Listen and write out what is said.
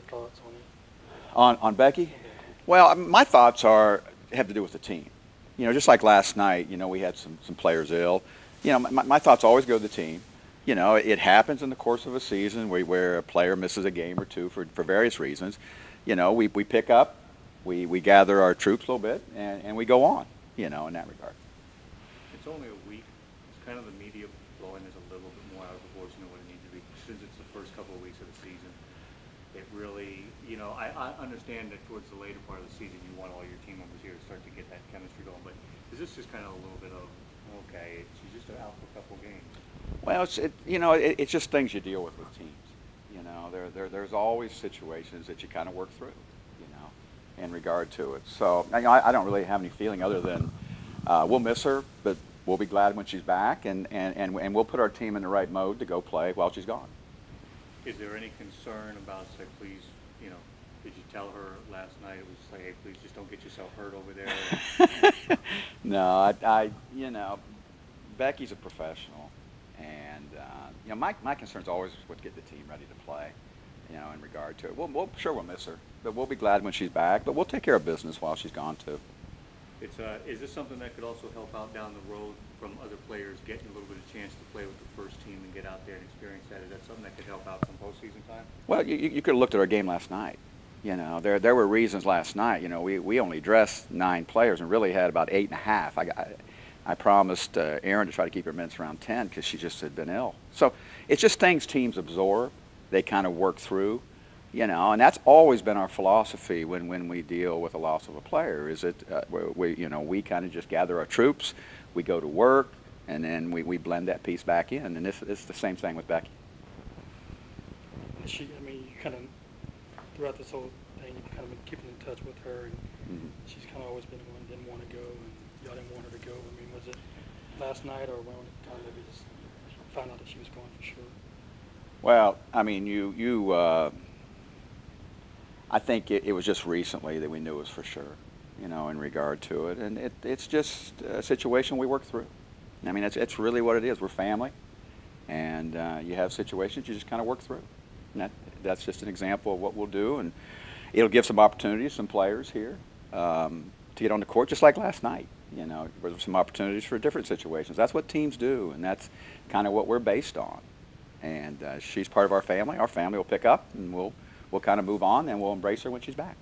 thoughts on it? On Becky? Well, my thoughts have to do with the team. You know, just like last night, you know, we had some players ill. You know, my thoughts always go to the team. You know, it happens in the course of a season where a player misses a game or two for various reasons. You know, we pick up, we gather our troops a little bit, and we go on, you know, in that regard. It's only a week. It's kind of the media blowing this a little bit more out of proportion than what it needs to be. Since it's the first couple of weeks of the season, it really, you know, I understand that towards the later part of the season, you want all your team members here to start to get that chemistry going. But is this just kind of a little bit of, okay, she's just out for a couple of games? Well, it's just things you deal with teams. You know, there's always situations that you kind of work through, you know, in regard to it. So I don't really have any feeling other than we'll miss her, but we'll be glad when she's back, and we'll put our team in the right mode to go play while she's gone. Is there any concern about, say, please, you know, did you tell her last night? It was just like, hey, please just don't get yourself hurt over there. No, you know, Becky's a professional, and you know, my concern's always with getting the team ready to play. You know, in regard to it, we'll miss her, but we'll be glad when she's back. But we'll take care of business while she's gone too. Is this something that could also help out down the road from other players getting a little bit of chance to play with the first team and get out there and experience that? Is that something that could help out from postseason time? Well, you could have looked at our game last night. You know, there were reasons last night. You know, we only dressed 9 players and really had about 8.5. I promised Erin to try to keep her minutes around 10 because she just had been ill. So it's just things teams absorb. They kind of work through. You know, and that's always been our philosophy when we deal with the loss of a player. Is that we kind of just gather our troops, we go to work, and then we blend that piece back in. And it's the same thing with Becky. I mean, you kind of throughout this whole thing, you've kind of been keeping in touch with her, and she's kind of always been the one that didn't want to go, and y'all didn't want her to go. I mean, was it last night or when it kind of maybe just found out that she was going for sure? Well, I mean, I think it was just recently that we knew it was for sure, you know, in regard to it. And it's just a situation we work through. I mean, it's really what it is. We're family, and you have situations you just kind of work through. And that's just an example of what we'll do. And it'll give some opportunities, some players here, to get on the court, just like last night. You know, there were some opportunities for different situations. That's what teams do, and that's kind of what we're based on. And she's part of our family. Our family will pick up, and we'll kind of move on, and we'll embrace her when she's back.